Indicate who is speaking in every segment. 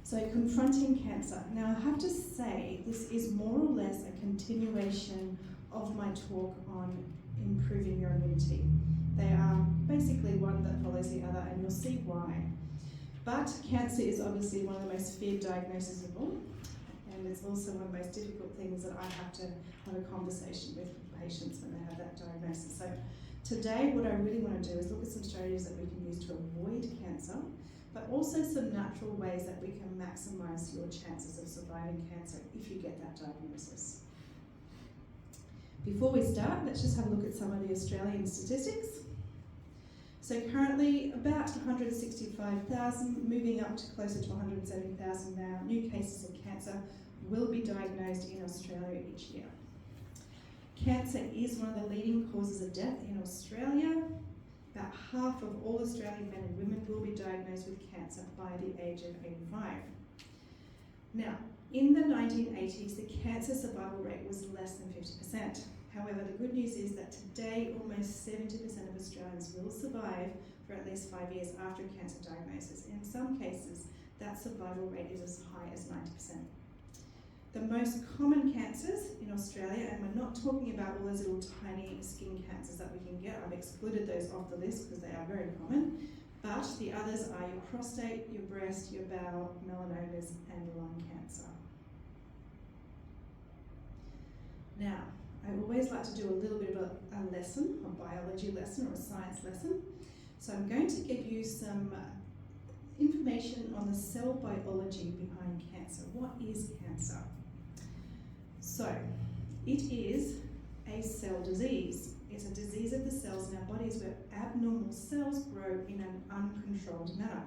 Speaker 1: So, Confronting Cancer. Now, I have to say, this is more or less a continuation of my talk on improving your immunity. They are basically one that follows the other, and you'll see why. But cancer is obviously one of the most feared diagnoses of all, and it's also one of the most difficult things that I have to have a conversation with patients when they have that diagnosis. So today, what I really want to do is look at some strategies that we can use to avoid cancer, but also some natural ways that we can maximize your chances of surviving cancer if you get that diagnosis. Before we start, let's just have a look at some of the Australian statistics. So currently, about 165,000, moving up to closer to 170,000 now, new cases of cancer will be diagnosed in Australia each year. Cancer is one of the leading causes of death in Australia. About half of all Australian men and women will be diagnosed with cancer by the age of 85. Now, in the 1980s, the cancer survival rate was less than 50%. However, the good news is that today, almost 70% of Australians will survive for at least 5 years after a cancer diagnosis. In some cases, that survival rate is as high as 90%. The most common cancers in Australia, and we're not talking about all those little tiny skin cancers that we can get, I've excluded those off the list because they are very common, but the others are your prostate, your breast, your bowel, melanomas, and lung cancer. Now, I always like to do a little bit of a lesson, a biology lesson or a science lesson. So I'm going to give you some information on the cell biology behind cancer. What is cancer? So, it is a cell disease. It's a disease of the cells in our bodies where abnormal cells grow in an uncontrolled manner.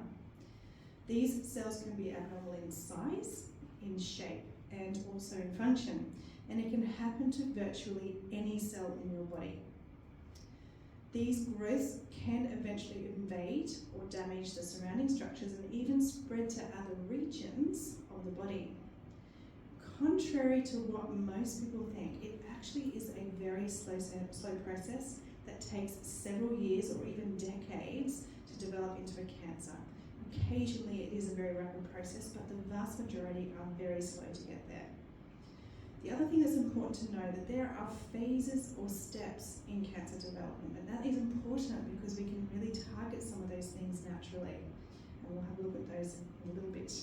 Speaker 1: These cells can be abnormal in size, in shape, and also in function. And it can happen to virtually any cell in your body. These growths can eventually invade or damage the surrounding structures and even spread to other regions of the body. Contrary to what most people think, it actually is a very slow process that takes several years or even decades to develop into a cancer. Occasionally it is a very rapid process, but the vast majority are very slow to get there. The other thing that's important to know that there are phases or steps in cancer development, and that is important because we can really target some of those things naturally. And we'll have a look at those in a little bit.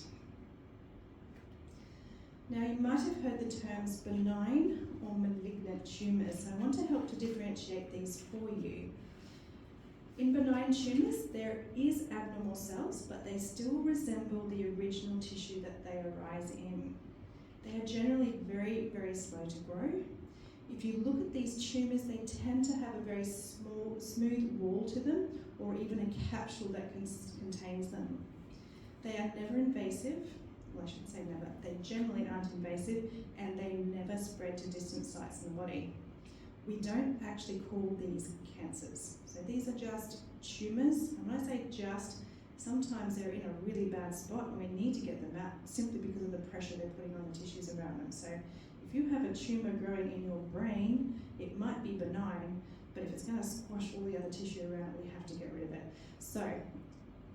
Speaker 1: Now, you might have heard the terms benign or malignant tumours, so I want to help to differentiate these for you. In benign tumours, there is abnormal cells, but they still resemble the original tissue that they arise in. They are generally very, very slow to grow. If you look at these tumours, they tend to have a very small, smooth wall to them, or even a capsule that contains them. They are never invasive. Well, I shouldn't say never. They generally aren't invasive, and they never spread to distant sites in the body. We don't actually call these cancers. So these are just tumours. And when I say just, sometimes they're in a really bad spot and we need to get them out simply because of the pressure they're putting on the tissues around them. So if you have a tumour growing in your brain, it might be benign, but if it's going to squash all the other tissue around it, we have to get rid of it. So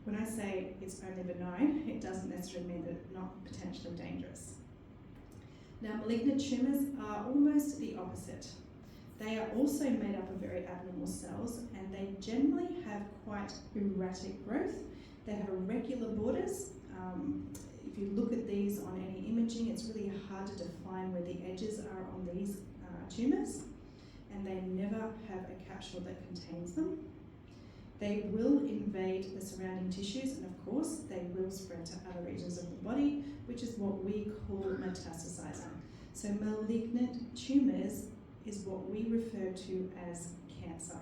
Speaker 1: when I say it's only benign, it doesn't necessarily mean that it's not potentially dangerous. Now, malignant tumours are almost the opposite. They are also made up of very abnormal cells, and they generally have quite erratic growth. They have irregular borders. If you look at these on any imaging, it's really hard to define where the edges are on these tumours, and they never have a capsule that contains them. They will invade the surrounding tissues, and of course, they will spread to other regions of the body, which is what we call metastasizing. So malignant tumours is what we refer to as cancer.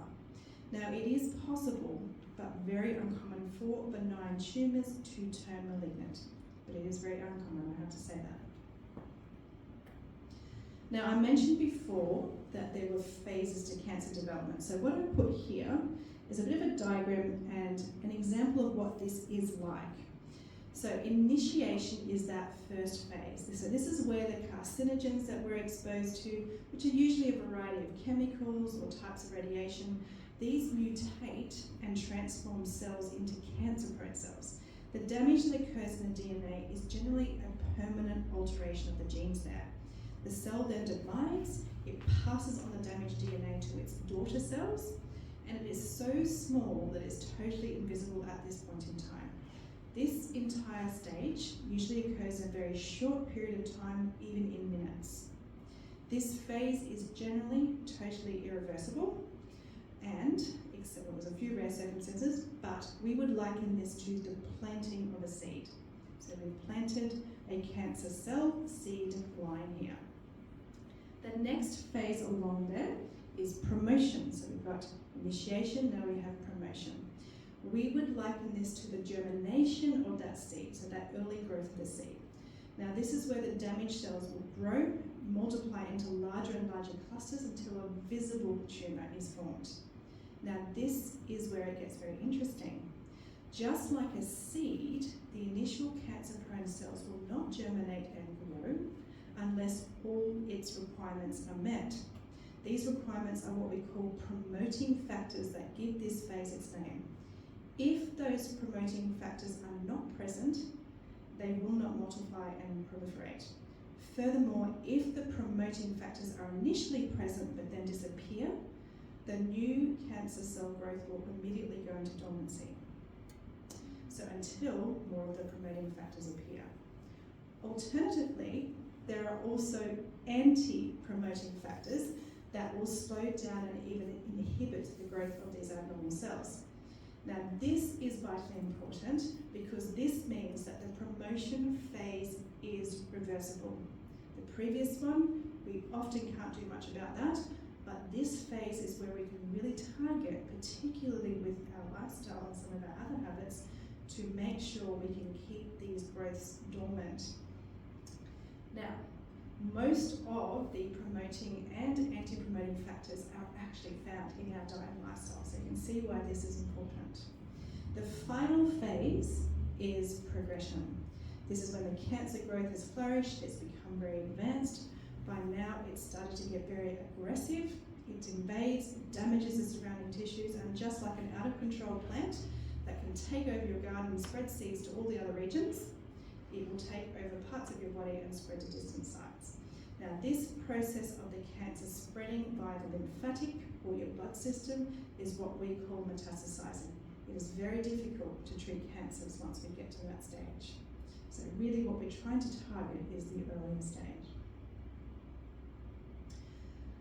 Speaker 1: Now, it is possible, but very uncommon for benign tumours to turn malignant. But it is very uncommon, I have to say that. Now, I mentioned before that there were phases to cancer development. So what I put here is a bit of a diagram and an example of what this is like. So initiation is that first phase. So this is where the carcinogens that we're exposed to, which are usually a variety of chemicals or types of radiation, these mutate and transform cells into cancer-prone cells. The damage that occurs in the DNA is generally a permanent alteration of the genes there. The cell then divides, it passes on the damaged DNA to its daughter cells, and it is so small that it's totally invisible at this point in time. This entire stage usually occurs in a very short period of time, even in minutes. This phase is generally totally irreversible, and, except there was a few rare circumstances, but we would liken this to the planting of a seed. So we've planted a cancer cell seed line here. The next phase along there is promotion. So we've got initiation, now we have promotion. We would liken this to the germination of that seed, so that early growth of the seed. Now this is where the damaged cells will grow, multiply into larger and larger clusters until a visible tumour is formed. Now this is where it gets very interesting. Just like a seed, the initial cancer-prone cells will not germinate and grow unless all its requirements are met. These requirements are what we call promoting factors that give this phase its name. If those promoting factors are not present, they will not multiply and proliferate. Furthermore, if the promoting factors are initially present but then disappear, the new cancer cell growth will immediately go into dormancy. So until more of the promoting factors appear. Alternatively, there are also anti-promoting factors that will slow down and even inhibit the growth of these abnormal cells. Now this is vitally important because this means that the promotion phase is reversible. The previous one, we often can't do much about that, but this phase is where we can really target, particularly with our lifestyle and some of our other habits, to make sure we can keep these growths dormant. Now, most of the promoting and anti-promoting factors are actually found in our diet and lifestyle, so you can see why this is important. The final phase is progression. This is when the cancer growth has flourished, it's become very advanced. By now, it's started to get very aggressive. It invades, damages the surrounding tissues, and just like an out-of-control plant that can take over your garden and spread seeds to all the other regions, it will take over parts of your body and spread to distant sites. Now, this process of the cancer spreading via the lymphatic or your blood system is what we call metastasizing. It is very difficult to treat cancers once we get to that stage. So really what we're trying to target is the earlier stage.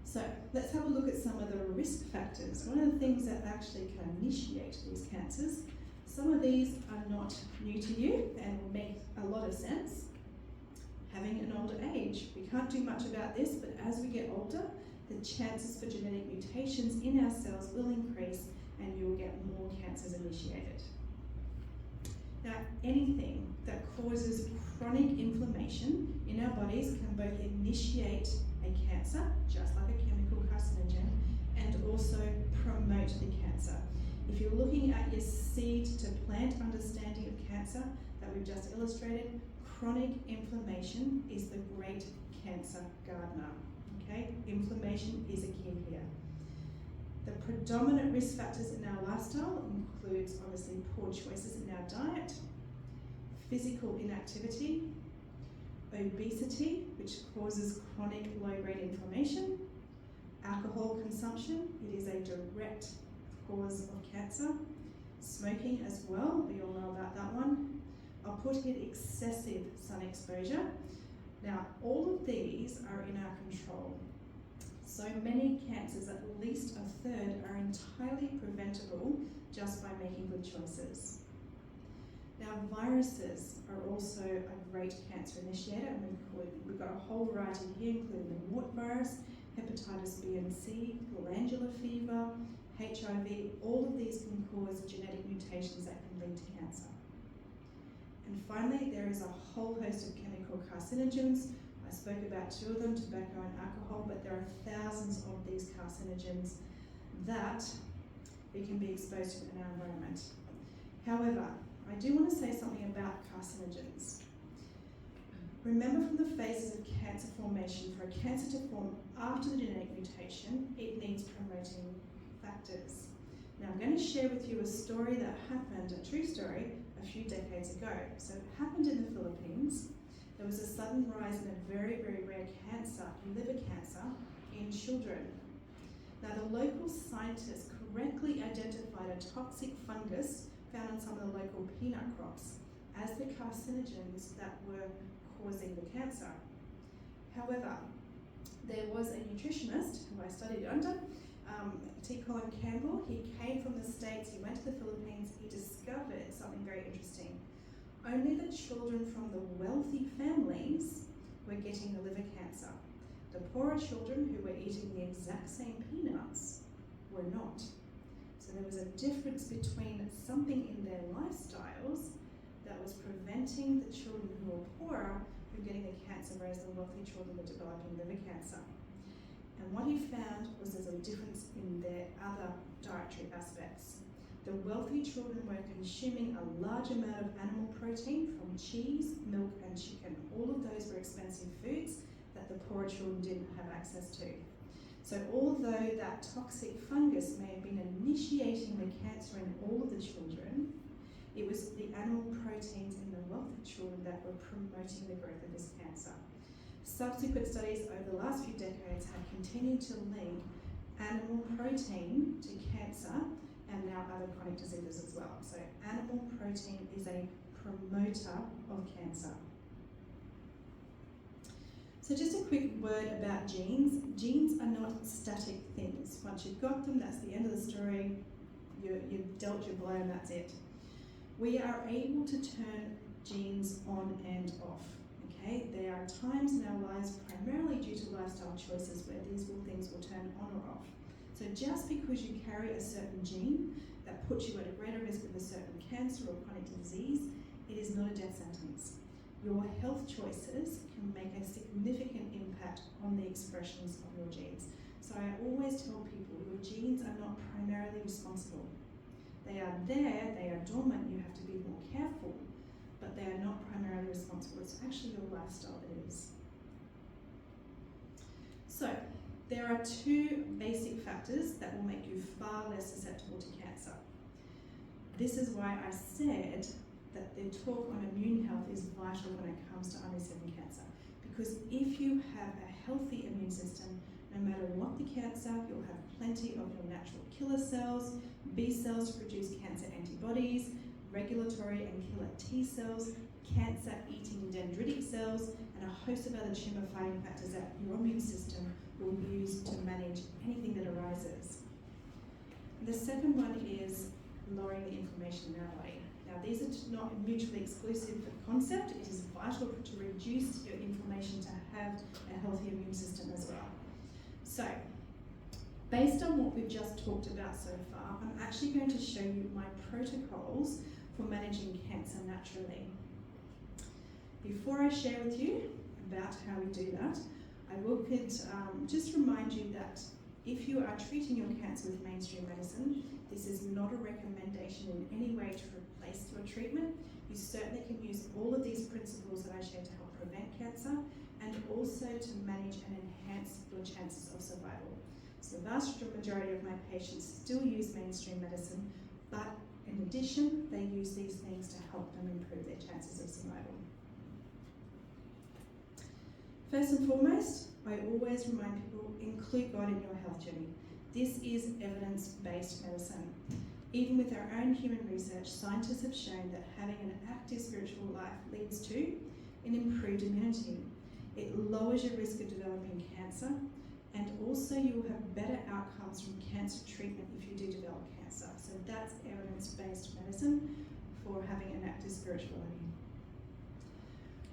Speaker 1: So let's have a look at some of the risk factors. One of the things that actually can initiate these cancers, some of these are not new to you and will make a lot of sense. Having an older age. We can't do much about this, but as we get older, the chances for genetic mutations in our cells will increase and you will get more cancers initiated. Now, anything that causes chronic inflammation in our bodies can both initiate a cancer, just like a chemical carcinogen, and also promote the cancer. If you're looking at your seed to plant understanding of cancer that we've just illustrated, chronic inflammation is the great cancer gardener. Okay, inflammation is a key here. The predominant risk factors in our lifestyle includes obviously poor choices in our diet, physical inactivity, obesity, which causes chronic low-grade inflammation, alcohol consumption, it is a direct cause of cancer, smoking as well, we all know about that one. I'll put in excessive sun exposure. Now, all of these are in our control. So many cancers, at least a third, are entirely preventable just by making good choices. Now, viruses are also a great cancer initiator, and we've got a whole variety here, including the wart virus, hepatitis B and C, glandular fever, HIV. All of these can cause genetic mutations that can lead to cancer. And finally, there is a whole host of chemical carcinogens. I spoke about two of them, tobacco and alcohol, but there are thousands of these carcinogens that we can be exposed to in our environment. However, I do want to say something about carcinogens. Remember from the phases of cancer formation, for a cancer to form after the genetic mutation, it needs promoting factors. Now I'm going to share with you a story that happened, a true story, a few decades ago. So it happened in the Philippines. There was a sudden rise in a very, very rare cancer, liver cancer, in children. Now the local scientists correctly identified a toxic fungus found on some of the local peanut crops as the carcinogens that were causing the cancer. However, there was a nutritionist who I studied under, T. Colin Campbell. He came from the States, he went to the Philippines, he discovered something very interesting. Only the children from the wealthy families were getting the liver cancer. The poorer children who were eating the exact same peanuts were not. So there was a difference between something in their lifestyles that was preventing the children who were poorer from getting the cancer, whereas the wealthy children were developing liver cancer. And what he found was there's a difference in their other dietary aspects. The wealthy children were consuming a large amount of animal protein from cheese, milk, and chicken. All of those were expensive foods that the poorer children didn't have access to. So although that toxic fungus may have been initiating the cancer in all of the children, it was the animal proteins in the wealthy children that were promoting the growth of this cancer. Subsequent studies over the last few decades have continued to link animal protein to cancer and now other chronic diseases as well. So animal protein is a promoter of cancer. So just a quick word about genes. Genes are not static things. Once you've got them, that's the end of the story. You've dealt your blow and that's it. We are able to turn genes on and off. Okay? There are times in our lives, primarily due to lifestyle choices, where these things will turn on or off. So just because you carry a certain gene that puts you at a greater risk of a certain cancer or chronic disease, it is not a death sentence. Your health choices can make a significant impact on the expressions of your genes. So I always tell people your genes are not primarily responsible. They are there, they are dormant, you have to be more careful, but they are not primarily responsible. It's actually your lifestyle that is. So there are two basic factors that will make you far less susceptible to cancer. This is why I said that the talk on immune health is vital when it comes to unresolved cancer. Because if you have a healthy immune system, no matter what the cancer, you'll have plenty of your natural killer cells, B cells to produce cancer antibodies, regulatory and killer T cells, cancer-eating dendritic cells, and a host of other tumor-fighting factors that your immune system will use to manage anything that arises. The second one is lowering the inflammation in our body. Now, these are not mutually exclusive concept. It is vital to reduce your inflammation to have a healthy immune system as well. So, based on what we've just talked about so far, I'm actually going to show you my protocols for managing cancer naturally. Before I share with you about how we do that, I will just remind you that if you are treating your cancer with mainstream medicine, this is not a recommendation in any way to replace your treatment. You certainly can use all of these principles that I shared to help prevent cancer and also to manage and enhance your chances of survival. So the vast majority of my patients still use mainstream medicine, but in addition, they use these things to help them improve their chances of survival. First and foremost, I always remind people, include God in your health journey. This is evidence-based medicine. Even with our own human research, scientists have shown that having an active spiritual life leads to an improved immunity. It lowers your risk of developing cancer, and also you will have better outcomes from cancer treatment if you do develop cancer. So that's evidence-based medicine for having an active spirituality.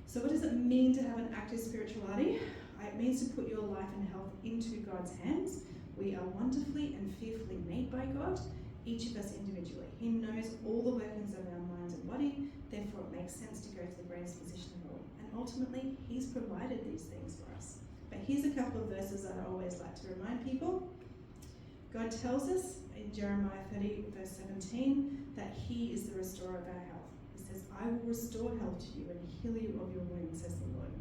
Speaker 1: So what does it mean to have an active spirituality? It means to put your life and health into God's hands. We are wonderfully and fearfully made by God, each of us individually. He knows all the workings of our minds and body, therefore it makes sense to go to the greatest physician of all. And ultimately, He's provided these things for us. But here's a couple of verses that I always like to remind people. God tells us in Jeremiah 30, verse 17, that He is the restorer of our health. He says, I will restore health to you and heal you of your wounds, says the Lord.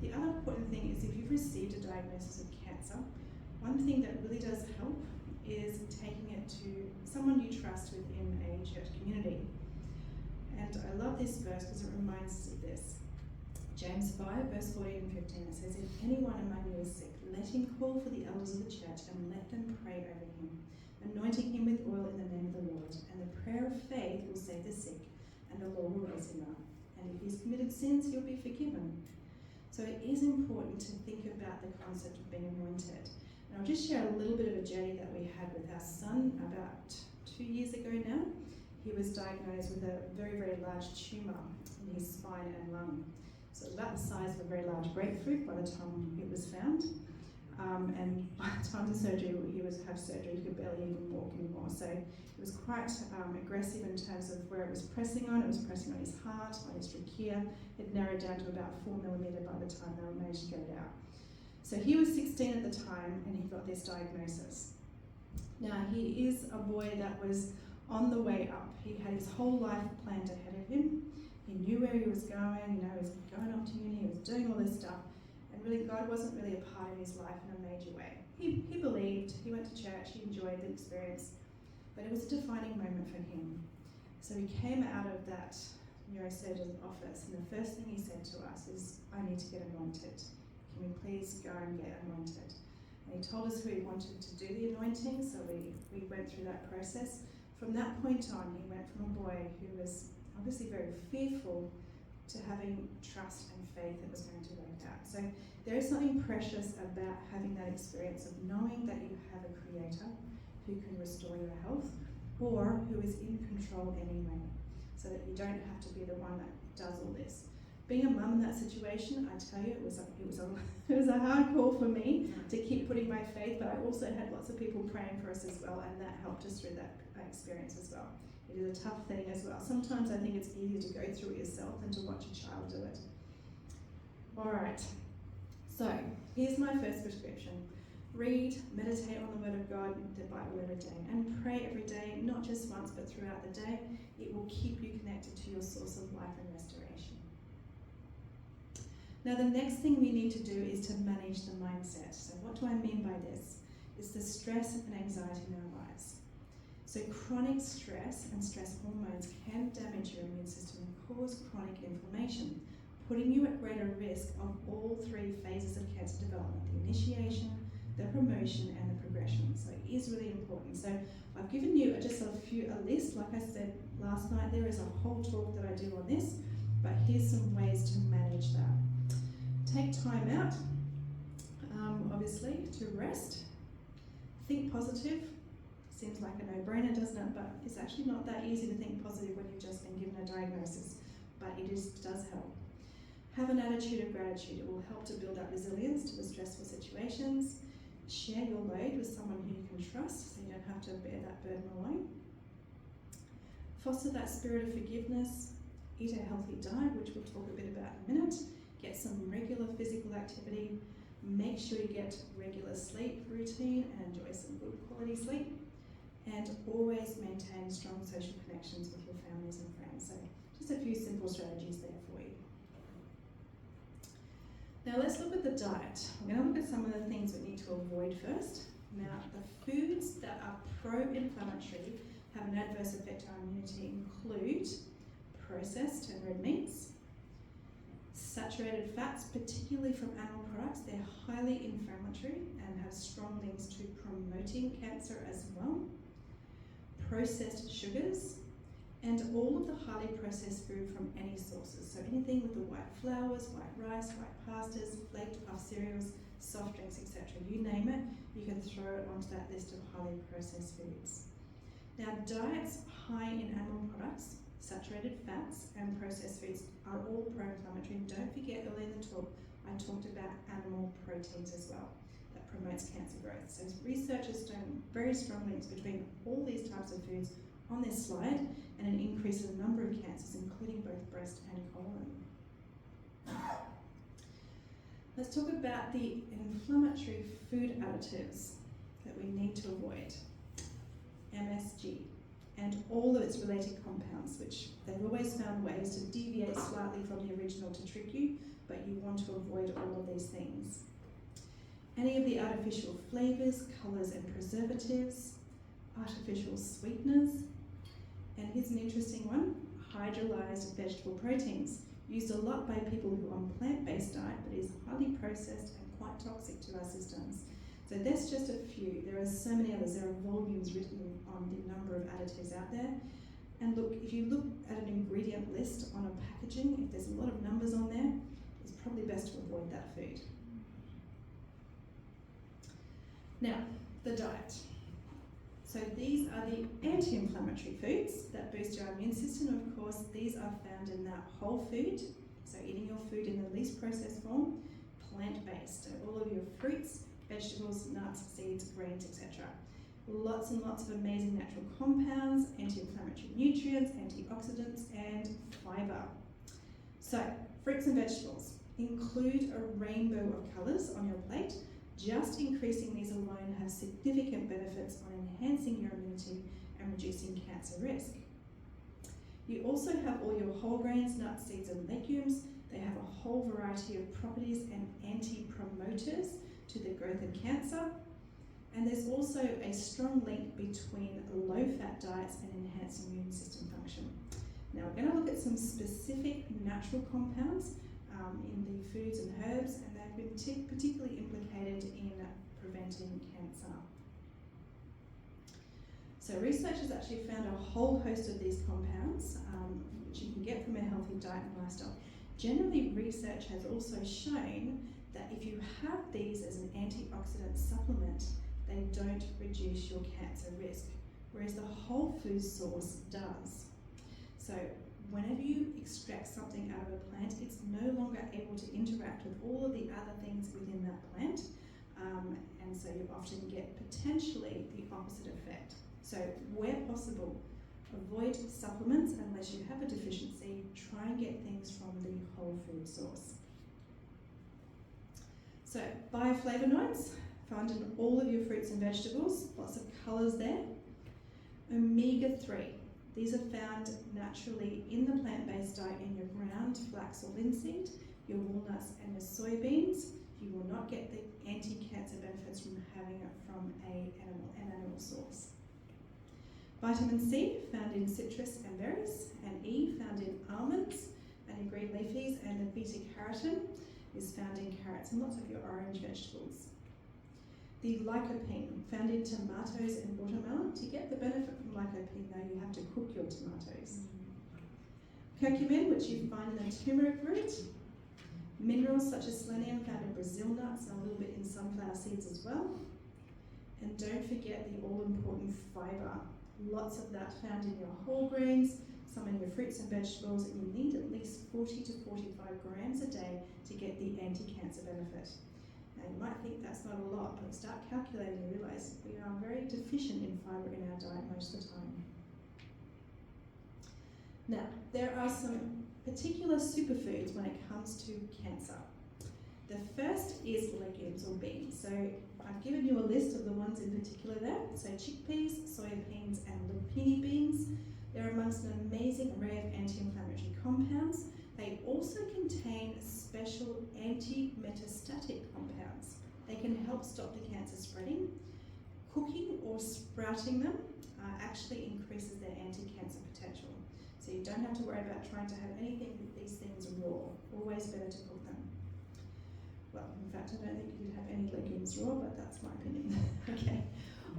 Speaker 1: The other important thing is if you've received a diagnosis of cancer, one thing that really does help is taking it to someone you trust within a church community. And I love this verse because it reminds us of this. James 5, verse 14 and 15, it says, "If anyone among you is sick, let him call for the elders of the church and let them pray over him, anointing him with oil in the name of the Lord. And the prayer of faith will save the sick, and the Lord will raise him up. And if he's committed sins, he'll be forgiven." So it is important to think about the concept of being anointed. And I'll just share a little bit of a journey that we had with our son about 2 years ago now. He was diagnosed with a very, very large tumour in his spine and lung. So it was about the size of a very large grapefruit by the time it was found. And by the time the surgery, he was have surgery, he could barely even walk anymore. So it was quite aggressive in terms of where it was pressing on. It was pressing on his heart, on his trachea. It narrowed down to about 4 millimetre by the time they managed to get it out. So he was 16 at the time and he got this diagnosis. Now he is a boy that was on the way up. He had his whole life planned ahead of him. He knew where he was going, he was going off to uni, he was doing all this stuff. And really God wasn't really a part of his life in a major way. He believed, he went to church, he enjoyed the experience, but it was a defining moment for him. So he came out of that neurosurgeon's office and the first thing he said to us is, "I need to get anointed. Can we please go and get anointed?" And he told us who he wanted to do the anointing, so we went through that process. From that point on, he went from a boy who was obviously very fearful to having trust and faith that was going to work out. So there is something precious about having that experience of knowing that you have a creator who can restore your health or who is in control anyway, so that you don't have to be the one that does all this. Being a mum in that situation, I tell you, it was a hard call for me to keep putting my faith, but I also had lots of people praying for us as well, and that helped us through that experience as well. It is a tough thing as well. Sometimes I think it's easier to go through it yourself than to watch a child do it. Alright, so here's my first prescription. Read, meditate on the Word of God, the Bible every day, and pray every day, not just once but throughout the day. It will keep you connected to your source of life and restoration. Now the next thing we need to do is to manage the mindset. So what do I mean by this? It's the stress and anxiety in our lives. So chronic stress and stress hormones can damage your immune system and cause chronic inflammation, putting you at greater risk of all 3 phases of cancer development: the initiation, the promotion and the progression. So it is really important. So I've given you just a list. Like I said last night, there is a whole talk that I do on this, but here's some ways to manage that. Take time out, obviously, to rest. Think positive. Seems like a no-brainer, doesn't it? But it's actually not that easy to think positive when you've just been given a diagnosis, but it does help. Have an attitude of gratitude. It will help to build up resilience to the stressful situations. Share your load with someone who you can trust, so you don't have to bear that burden alone. Foster that spirit of forgiveness. Eat a healthy diet, which we'll talk a bit about in a minute. Get some regular physical activity. Make sure you get regular sleep routine and enjoy some good quality sleep. And always maintain strong social connections with your families and friends. So just a few simple strategies there for you. Now let's look at the diet. We're going to look at some of the things we need to avoid first. Now the foods that are pro-inflammatory, have an adverse effect on our immunity, include processed and red meats, saturated fats, particularly from animal products. They're highly inflammatory and have strong links to promoting cancer as well. Processed sugars, and all of the highly processed food from any sources. So anything with the white flours, white rice, white pastas, flaked puff cereals, soft drinks, etc. You name it, you can throw it onto that list of highly processed foods. Now diets high in animal products, saturated fats and processed foods are all pro-inflammatory. And don't forget, earlier in the talk, I talked about animal proteins as well. That promotes cancer growth. So researchers found very strong links between all these types of foods on this slide and an increase in the number of cancers, including both breast and colon. Let's talk about the inflammatory food additives that we need to avoid. MSG and all of its related compounds, which they've always found ways to deviate slightly from the original to trick you, but you want to avoid all of these things. Any of the artificial flavours, colours and preservatives, artificial sweeteners, and here's an interesting one, hydrolyzed vegetable proteins, used a lot by people who are on plant-based diet, but is highly processed and quite toxic to our systems. So that's just a few. There are so many others. There are volumes written on the number of additives out there. And look, if you look at an ingredient list on a packaging, if there's a lot of numbers on there, it's probably best to avoid that food. Now, the diet. So these are the anti-inflammatory foods that boost your immune system. Of course, these are found in that whole food. So eating your food in the least processed form, plant-based. So all of your fruits, vegetables, nuts, seeds, grains, etc. Lots and lots of amazing natural compounds, anti-inflammatory nutrients, antioxidants, and fibre. So, fruits and vegetables. Include a rainbow of colours on your plate. Just increasing these alone has significant benefits on enhancing your immunity and reducing cancer risk. You also have all your whole grains, nuts, seeds, and legumes. They have a whole variety of properties and anti-promoters to the growth of cancer. And there's also a strong link between low-fat diets and enhanced immune system function. Now we're going to look at some specific natural compounds in the foods and herbs, and they've been particularly implicated in preventing cancer. So research has actually found a whole host of these compounds, which you can get from a healthy diet and lifestyle. Generally, research has also shown that if you have these as an antioxidant supplement, they don't reduce your cancer risk, whereas the whole food source does. So whenever you extract something out of a plant, it's no longer able to interact with all of the other things within that plant, and so you often get potentially the opposite effect. So where possible, avoid supplements unless you have a deficiency. Try and get things from the whole food source. So bioflavonoids, found in all of your fruits and vegetables, lots of colours there. Omega-3, these are found naturally in the plant-based diet in your ground flax or linseed, your walnuts and your soybeans. You will not get the anti-cancer benefits from having it from an animal source. Vitamin C, found in citrus and berries, and E, found in almonds and in green leafies, and the beta-carotene is found in carrots and lots of your orange vegetables. The lycopene, found in tomatoes and watermelon. To get the benefit from lycopene though, you have to cook your tomatoes. Curcumin, which you find in the turmeric root. Minerals such as selenium, found in Brazil nuts and a little bit in sunflower seeds as well. And don't forget the all-important fibre. Lots of that found in your whole grains, some in your fruits and vegetables, and you need at least 40 to 45 grams a day to get the anti-cancer benefit. Now you might think that's not a lot, but start calculating and realise we are very deficient in fibre in our diet most of the time. Now, there are some particular superfoods when it comes to cancer. The first is legumes or beans. So I've given you a list of the ones in particular there. So chickpeas, soya beans and lupini beans. They're amongst an amazing array of anti-inflammatory compounds. They also contain special anti-metastatic compounds. They can help stop the cancer spreading. Cooking or sprouting them actually increases their anti-cancer potential. So you don't have to worry about trying to have anything with these things raw. Always better to cook them. Well, in fact, I don't think you could have any legumes raw, but that's my opinion. Okay.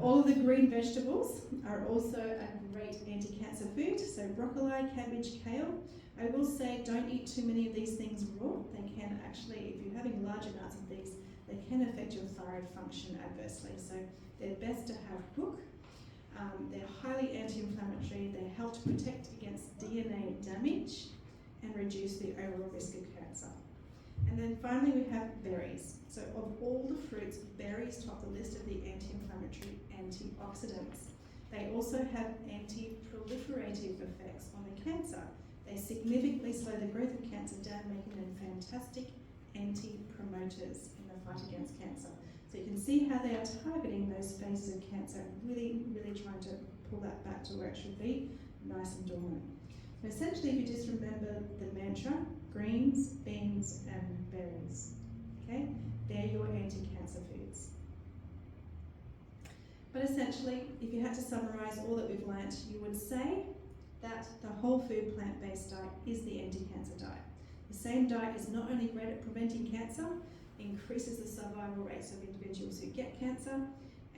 Speaker 1: All of the green vegetables are also a great anti-cancer food. So broccoli, cabbage, kale. I will say don't eat too many of these things raw. They can actually, if you're having large amounts of these, they can affect your thyroid function adversely. So they're best to have cooked. They're highly anti-inflammatory. They help to protect against DNA damage and reduce the overall risk of cancer. And then finally we have berries. So of all the fruits, berries top the list of the anti-inflammatory antioxidants. They also have anti-proliferative effects on the cancer. They significantly slow the growth of cancer down, making them fantastic anti-promoters in the fight against cancer. So you can see how they are targeting those phases of cancer, really, really trying to pull that back to where it should be, nice and dormant. So essentially, if you just remember the mantra, greens, beans, and berries, okay? They're your anti-cancer foods. But essentially, if you had to summarise all that we've learnt, you would say that the whole food plant-based diet is the anti-cancer diet. The same diet is not only great at preventing cancer, increases the survival rates of individuals who get cancer,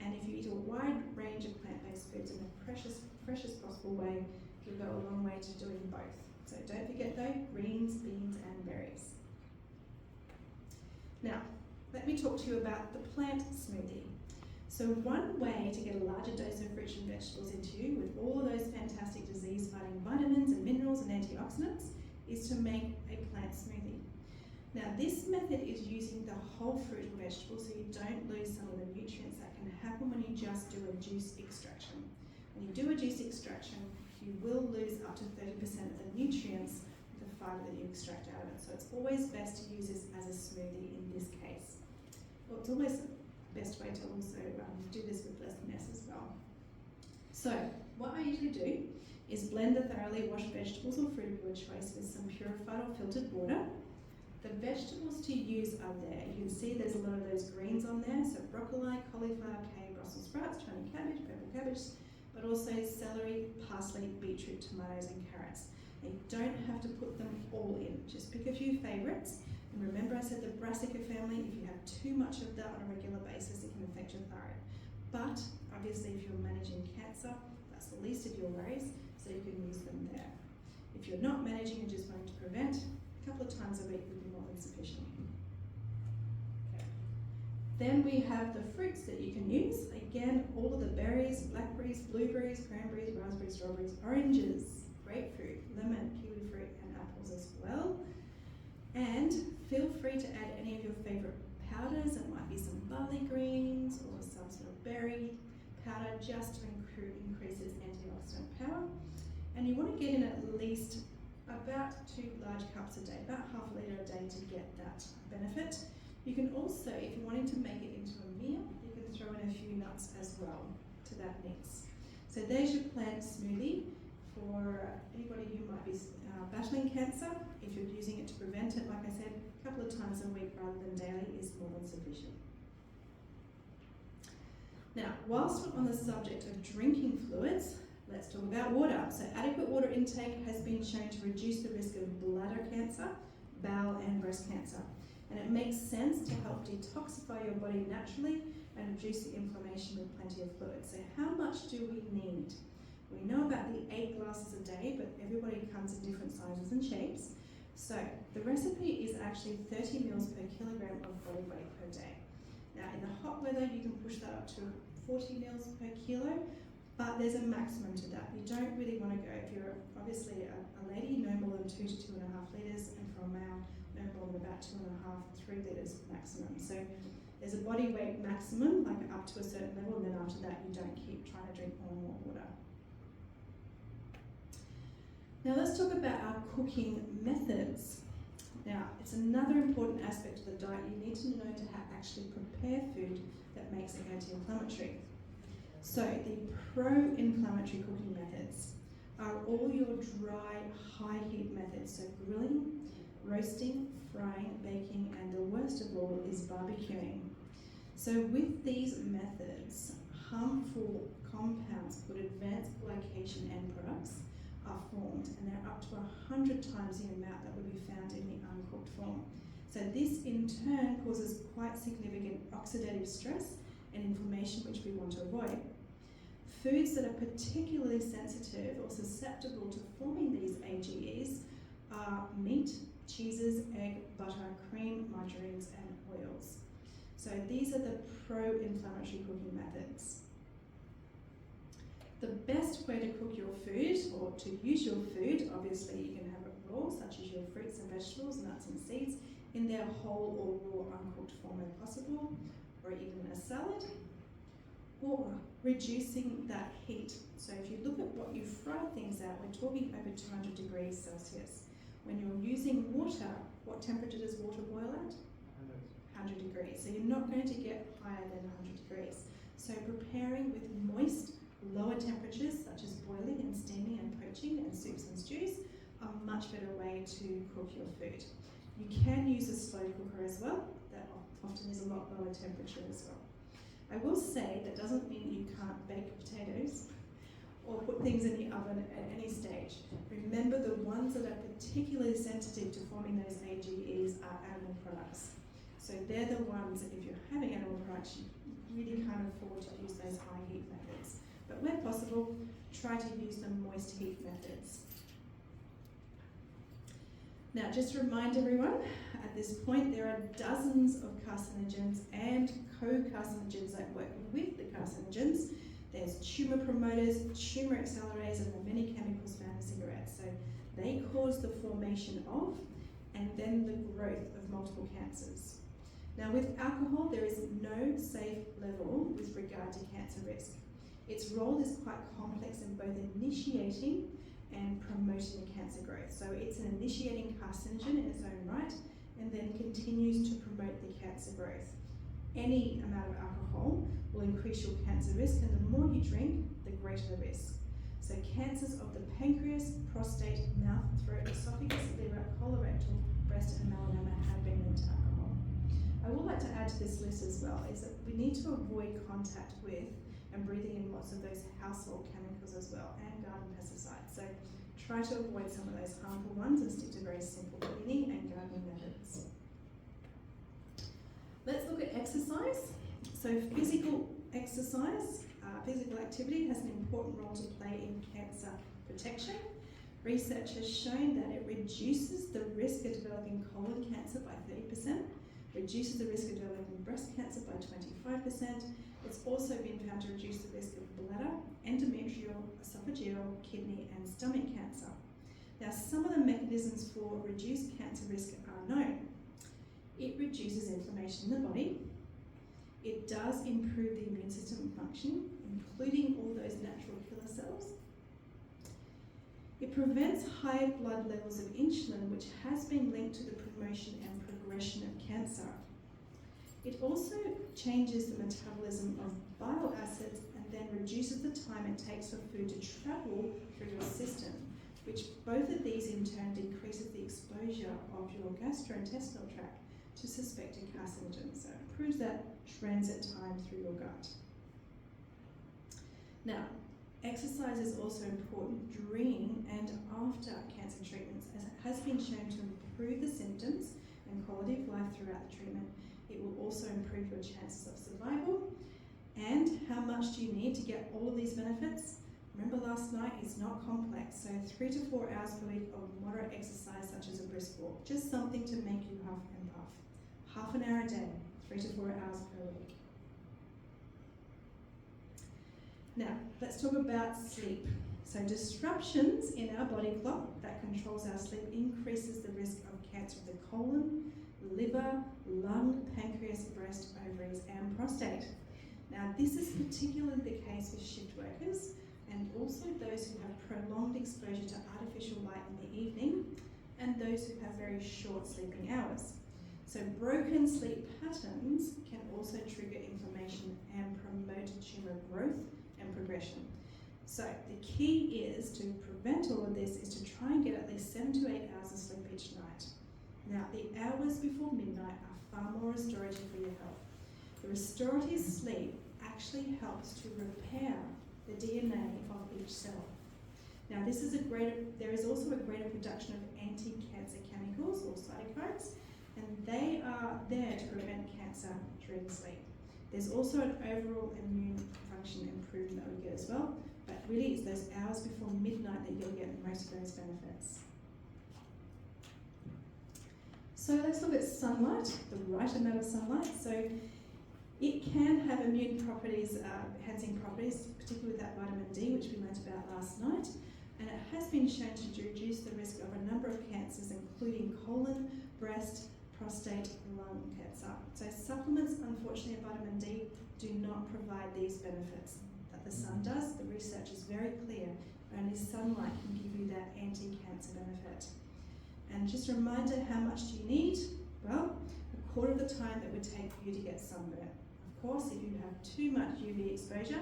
Speaker 1: and if you eat a wide range of plant-based foods in the freshest possible way, you'll go a long way to doing both. So don't forget though, greens, beans and berries. Now, let me talk to you about the plant smoothie. So one way to get a larger dose of fruits and vegetables into you with all of those fantastic disease-fighting vitamins and minerals and antioxidants is to make a plant smoothie. Now this method is using the whole fruit or vegetable so you don't lose some of the nutrients that can happen when you just do a juice extraction. When you do a juice extraction, you will lose up to 30% of the nutrients with the fibre that you extract out of it. So it's always best to use this as a smoothie in this case. Well, it's always the best way to also do this with less mess as well. So what I usually do is blend the thoroughly washed vegetables or fruit of your choice with some purified or filtered water. The vegetables to use are there. You can see there's a lot of those greens on there, so broccoli, cauliflower, kale, Brussels sprouts, Chinese cabbage, purple cabbage, but also celery, parsley, beetroot, tomatoes and carrots. And you don't have to put them all in, just pick a few favourites. And remember I said the brassica family, if you have too much of that on a regular basis, it can affect your thyroid. But obviously if you're managing cancer, that's the least of your worries, so you can use them there. If you're not managing and just wanting to prevent, a couple of times a week would be more than sufficient. Okay. Then we have the fruits that you can use. Again, all of the berries, blackberries, blueberries, cranberries, raspberries, strawberries, oranges, grapefruit, lemon, kiwi fruit and apples as well. And feel free to add any of your favourite powders. It might be some barley greens or some sort of berry powder just to increase its antioxidant power. And you want to get in at least about 2 large cups a day, about half a litre a day to get that benefit. You can also, if you're wanting to make it into a meal, you can throw in a few nuts as well to that mix. So there's your plant smoothie for anybody who might be battling cancer. If you're using it to prevent it, like I said, a couple of times a week rather than daily is more than sufficient. Now, whilst we're on the subject of drinking fluids, let's talk about water. So adequate water intake has been shown to reduce the risk of bladder cancer, bowel and breast cancer. And it makes sense to help detoxify your body naturally and reduce the inflammation with plenty of fluid. So how much do we need? We know about the 8 glasses a day, but everybody comes in different sizes and shapes. So the recipe is actually 30 mils per kilogram of body weight per day. Now in the hot weather, you can push that up to 40 mils per kilo, but there's a maximum to that. You don't really want to go, if you're obviously a lady, no more than 2 to 2.5 litres, and for a male, no more than about 2.5 to 3 litres maximum. So there's a body weight maximum, like up to a certain level, and then after that you don't keep trying to drink more and more water. Now let's talk about our cooking methods. Now, it's another important aspect of the diet. You need to know to actually prepare food that makes it anti-inflammatory. So the pro-inflammatory cooking methods are all your dry, high heat methods. So grilling, roasting, frying, baking, and the worst of all is barbecuing. So with these methods, harmful compounds called advanced glycation end products are formed, and they're up to 100 times the amount that would be found in the uncooked form. So this in turn causes quite significant oxidative stress and inflammation, which we want to avoid. Foods that are particularly sensitive or susceptible to forming these AGEs are meat, cheeses, egg, butter, cream, margarines, and oils. So these are the pro-inflammatory cooking methods. The best way to cook your food, or to use your food, obviously you can have it raw, such as your fruits and vegetables, nuts and seeds, in their whole or raw uncooked form if possible, or even a salad, or reducing that heat. So if you look at what you fry things at, we're talking over 200 degrees Celsius. When you're using water, what temperature does water boil at? 100 degrees. So you're not going to get higher than 100 degrees. So preparing with moist, lower temperatures, such as boiling and steaming and poaching and soups and stews, are a much better way to cook your food. You can use a slow cooker as well. That often is a lot lower temperature as well. I will say that doesn't mean you can't bake potatoes or put things in the oven at any stage. Remember, the ones that are particularly sensitive to forming those AGEs are animal products. So they're the ones that if you're having animal products, you really can't afford to use those high heat methods. But where possible, try to use the moist heat methods. Now, just to remind everyone, at this point there are dozens of carcinogens and co-carcinogens that work with the carcinogens. There's tumour promoters, tumour accelerators, and the many chemicals found in cigarettes. So they cause the formation of and then the growth of multiple cancers. Now, with alcohol, there is no safe level with regard to cancer risk. Its role is quite complex in both initiating and promoting the cancer growth. So it's an initiating carcinogen in its own right and then continues to promote the cancer growth. Any amount of alcohol will increase your cancer risk, and the more you drink, the greater the risk. So cancers of the pancreas, prostate, mouth, throat, esophagus, liver, colorectal, breast and melanoma have been linked to alcohol. I would like to add to this list as well is that we need to avoid contact with and breathing in lots of those household chemicals as well, and garden pesticides. So try to avoid some of those harmful ones and stick to very simple cleaning and gardening methods. Let's look at exercise. So physical exercise, physical activity has an important role to play in cancer protection. Research has shown that it reduces the risk of developing colon cancer by 30%, reduces the risk of developing breast cancer by 25%. It's also been found to reduce the risk of bladder, endometrial, esophageal, kidney and stomach cancer. Now, some of the mechanisms for reduced cancer risk are known. It reduces inflammation in the body. It does improve the immune system function, including all those natural killer cells. It prevents high blood levels of insulin, which has been linked to the promotion and progression of cancer. It also changes the metabolism of bile acids and then reduces the time it takes for food to travel through your system, which both of these in turn decreases the exposure of your gastrointestinal tract to suspected carcinogens. So it improves that transit time through your gut. Now, exercise is also important during and after cancer treatments, as it has been shown to improve the symptoms and quality of life throughout the treatment. It will also improve your chances of survival. And how much do you need to get all of these benefits? Remember last night, it's not complex, so 3 to 4 hours per week of moderate exercise such as a brisk walk, just something to make you huff and puff. Half an hour a day, 3 to 4 hours per week. Now, let's talk about sleep. So disruptions in our body clock that controls our sleep increases the risk of cancer of the colon, liver, lung, pancreas, breast, ovaries and prostate. Now, this is particularly the case with shift workers and also those who have prolonged exposure to artificial light in the evening and those who have very short sleeping hours. So broken sleep patterns can also trigger inflammation and promote tumour growth and progression. So the key is to prevent all of this is to try and get at least 7 to 8 hours of sleep each night. Now, the hours before midnight are far more restorative for your health. The restorative sleep actually helps to repair the DNA of each cell. Now, there is also a greater production of anti-cancer chemicals or cytokines, and they are there to prevent cancer during sleep. There's also an overall immune function improvement that we get as well, but really it's those hours before midnight that you'll get most of those benefits. So let's look at sunlight, the right amount of sunlight. So it can have immune properties, enhancing properties, particularly with that vitamin D, which we learnt about last night. And it has been shown to reduce the risk of a number of cancers, including colon, breast, prostate, lung cancer. So supplements, unfortunately, of vitamin D do not provide these benefits that the sun does. The research is very clear. Only sunlight can give you that anti-cancer benefit. And just a reminder, how much do you need? Well, a quarter of the time that would take for you to get sunburn. Of course, if you have too much UV exposure,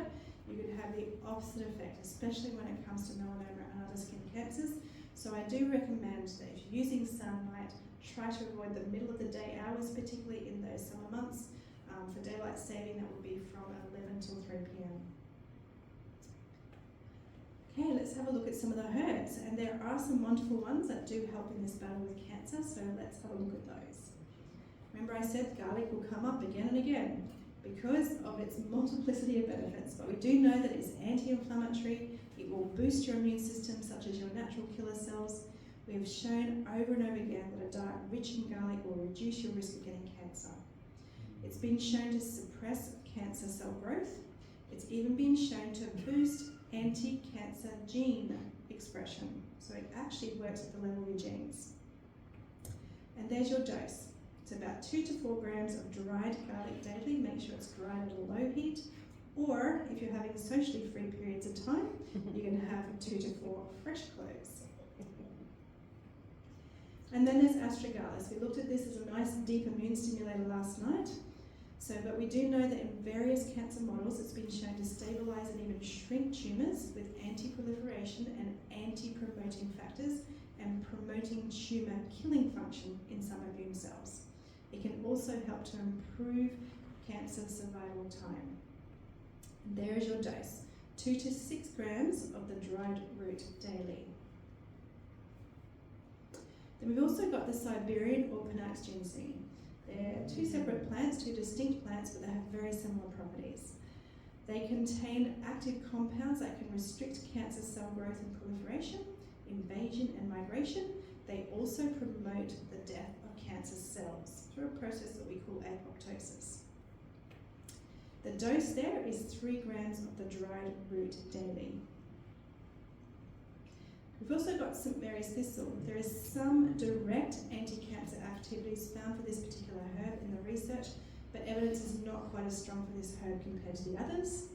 Speaker 1: you could have the opposite effect, especially when it comes to melanoma and other skin cancers. So I do recommend that if you're using sunlight, try to avoid the middle of the day hours, particularly in those summer months. For daylight saving, that would be from 11 till 3 p.m. Okay, let's have a look at some of the herbs. And there are some wonderful ones that do help in this battle with cancer, so let's have a look at those. Remember I said garlic will come up again and again because of its multiplicity of benefits, but we do know that it's anti-inflammatory, it will boost your immune system such as your natural killer cells. We have shown over and over again that a diet rich in garlic will reduce your risk of getting cancer. It's been shown to suppress cancer cell growth. It's even been shown to boost anti-cancer gene expression. So it actually works at the level of your genes. And there's your dose. It's about 2 to 4 grams of dried garlic daily. Make sure it's dried at a low heat. Or if you're having socially free periods of time, you can have 2 to 4 fresh cloves. And then there's astragalus. We looked at this as a nice deep immune stimulator last night. But we do know that in various cancer models it's been shown to stabilise and even shrink tumours with anti-proliferation and anti-promoting factors and promoting tumour killing function in some immune cells. It can also help to improve cancer survival time. And there is your dose, 2 to 6 grams of the dried root daily. Then we've also got the Siberian or Panax ginseng. They're 2 separate plants, 2 distinct plants, but they have very similar properties. They contain active compounds that can restrict cancer cell growth and proliferation, invasion and migration. They also promote the death of cancer cells through a process that we call apoptosis. The dose there is 3 grams of the dried root daily. We've also got St. Mary's thistle. There is some direct anti-cancer activities found for this particular herb in the research, but evidence is not quite as strong for this herb compared to the others.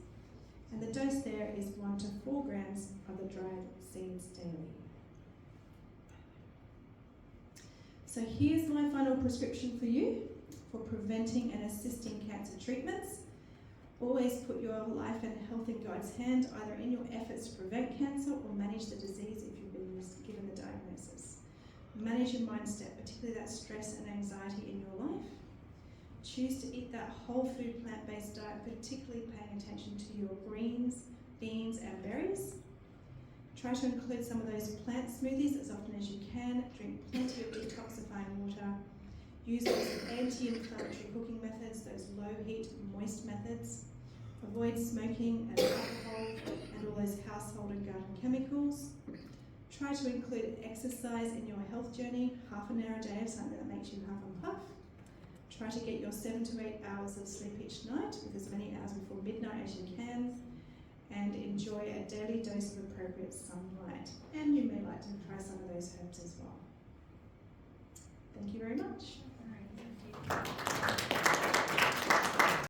Speaker 1: And the dose there is 1 to 4 grams of the dried seeds daily. So here's my final prescription for you for preventing and assisting cancer treatments. Always put your life and health in God's hand, either in your efforts to prevent cancer or manage the disease if you've been given the diagnosis. Manage your mindset, particularly that stress and anxiety in your life. Choose to eat that whole food plant-based diet, particularly paying attention to your greens, beans and berries. Try to include some of those plant smoothies as often as you can. Drink plenty of detoxifying water. Use those anti-inflammatory cooking methods, those low-heat, moist methods. Avoid smoking and alcohol and all those household and garden chemicals. Try to include exercise in your health journey, half an hour a day of something that makes you huff and puff. Try to get your 7 to 8 hours of sleep each night, with as many hours before midnight as you can. And enjoy a daily dose of appropriate sunlight. And you may like to try some of those herbs as well. Thank you very much.